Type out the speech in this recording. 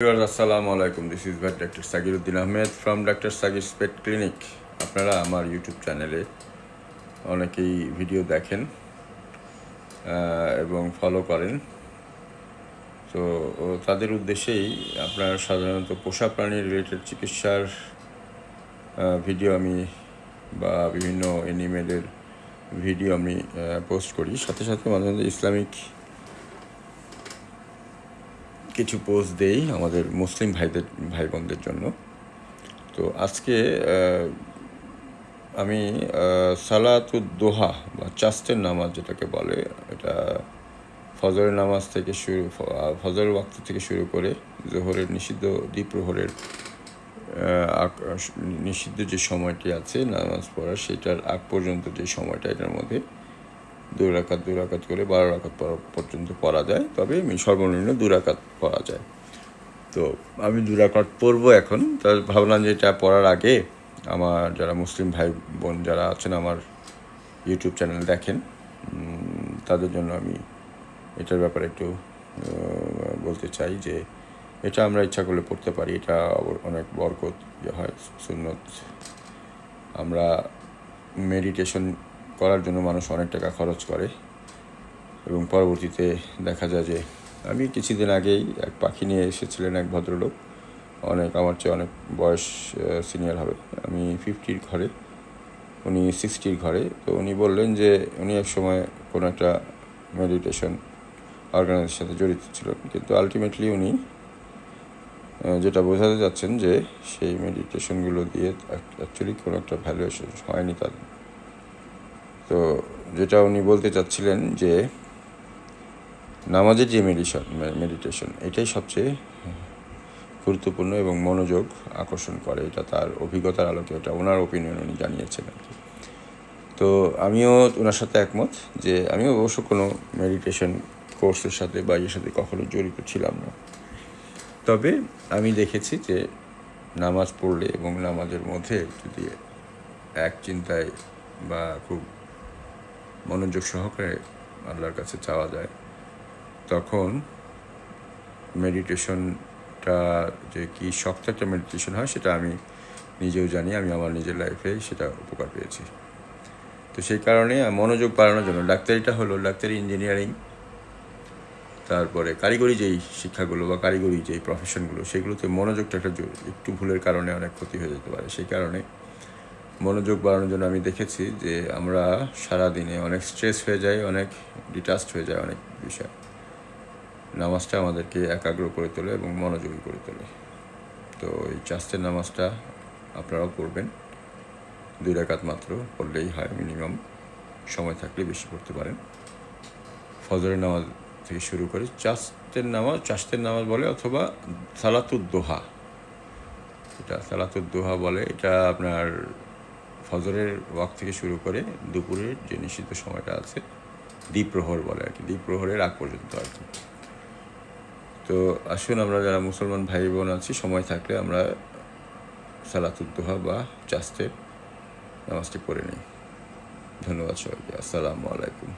আসসালামু আলাইকুম, this is by doctor Sagiruddin Ahmed from doctor Sagir pet clinic. আপনারা আমার ইউটিউব চ্যানেলে অনেকেই ভিডিও দেখেন এবং ফলো করেন। তো তাদের উদ্দেশ্যেই আপনার সাধারণত পোষা প্রাণী রিলেটেড চিকিৎসার ভিডিও আমি বা বিভিন্ন এনিমেলের ভিডিও আমি পোস্ট করি, সাথে সাথে মাঝে মাঝে ইসলামিক কিছু পোস্ট দেই আমাদের মুসলিম ভাই বোনদের জন্য। তো আজকে আমি সালাতুদ দোহা বা চাস্তের নামাজ যেটাকে বলে, এটা ফজরের নামাজ থেকে ফজরের ওয়াক্ত থেকে শুরু করে জোহরের নিষিদ্ধ দ্বিপ্রহরের নিষিদ্ধ যে সময়টি আছে নামাজ পড়ার, সেটার আগ পর্যন্ত যে সময়টা, এটার মধ্যে দুই রাকাত করে 12 রাকাত পর্যন্ত পড়া যায়। তবে সর্বনিম্ন 2 রাকাত পড়া যায়। তো আমি 2 রাকাত পড়বো এখন। তো ভাবলাম যে এটা পড়ার আগে আমার যারা মুসলিম ভাই বোন যারা আছেন, আমার ইউটিউব চ্যানেল দেখেন, তাদের জন্য আমি এটার ব্যাপারে একটু বলতে চাই যে এটা আমরা ইচ্ছা করলে পড়তে পারি। এটা অনেক বরকত হয়, সুন্নত। আমরা মেডিটেশন করার জন্য মানুষ অনেক টাকা খরচ করে এবং পরবর্তীতে দেখা যায় যে, আমি কিছুদিন আগেই এক পাখি নিয়ে এসেছিলেন এক ভদ্রলোক, আমার চেয়ে অনেক বয়স সিনিয়র হবে, আমি 50-র ঘরে, উনি 60-র ঘরে। তো উনি বললেন যে উনি এক সময় কোনো একটা মেডিটেশন অর্গানাইজেশনের সাথে জড়িত ছিলেন, কিন্তু আলটিমেটলি উনি যেটা বোঝাতে যাচ্ছেন যে সেই মেডিটেশনগুলো দিয়ে অ্যাকচুয়ালি কোনো একটা ভ্যালুয়েশন হয়নি তাদের। তো যেটা উনি বলতে চাচ্ছিলেন যে নামাজের যে মেডিটেশন এটাই সবচেয়ে গুরুত্বপূর্ণ এবং মনোযোগ আকর্ষণ করে, এটা তার অভিজ্ঞতার আলোকে, এটা ওনার ওপিনিয়ন উনি জানিয়েছেন আর কি। তো আমিও ওনার সাথে একমত যে আমিও অবশ্য কোনো মেডিটেশন কোর্সের সাথে বা এর সাথে কখনো জড়িত ছিলাম না। তবে আমি দেখেছি যে নামাজ পড়লে এবং নামাজের মধ্যে যদি এক চিন্তায় বা খুব মনোযোগ সহকারে আল্লাহর কাছে চাওয়া যায়, তখন মেডিটেশনটা যে কি শক্ত একটা মেডিটেশন হয় সেটা আমি নিজেও জানি। আমি আমার নিজের লাইফে সেটা উপকার পেয়েছি। তো সেই কারণে মনোযোগ বাড়ানোর জন্য ডাক্তারিটা হলো, ডাক্তারি, ইঞ্জিনিয়ারিং, তারপরে কারিগরি যেই শিক্ষাগুলো বা কারিগরি যেই প্রফেশনগুলো, সেগুলোতে মনোযোগটা একটু ভুলের কারণে অনেক ক্ষতি হয়ে যেতে পারে। সেই কারণে মনোযোগ বাড়ানোর জন্য আমি দেখেছি যে আমরা সারাদিনে অনেক স্ট্রেস হয়ে যাই, অনেক ডিটাচড হয়ে যায় অনেক বিষয়। নামাজটা আমাদেরকে একাগ্র করে তোলে এবং মনোযোগী করে তোলে। তো এই চাস্তের নামাজটা আপনারাও পড়বেন, 2 রাকাত মাত্র পড়লেই হয়, মিনিমাম সময় থাকলে বেশি পড়তে পারেন। ফজরের নামাজ থেকে শুরু করে চাস্তের নামাজ বলে, অথবা সালাতুদ দোহা, এটা সালাতুদ দোহা বলে। এটা আপনার ফজরের ওয়াক্ত থেকে শুরু করে দুপুরের যে নিষিদ্ধ সময়টা আছে, দ্বিপ্রহর বলে আর কি, দ্বিপ্রহরের আগ পর্যন্ত আর কি। তো আসুন আমরা যারা মুসলমান ভাই বোন আছি, সময় থাকলে আমরা সালাতুদ দোহা বা চাস্তের নামাজটি পড়ে নিই। ধন্যবাদ সবাইকে। আসসালামু আলাইকুম।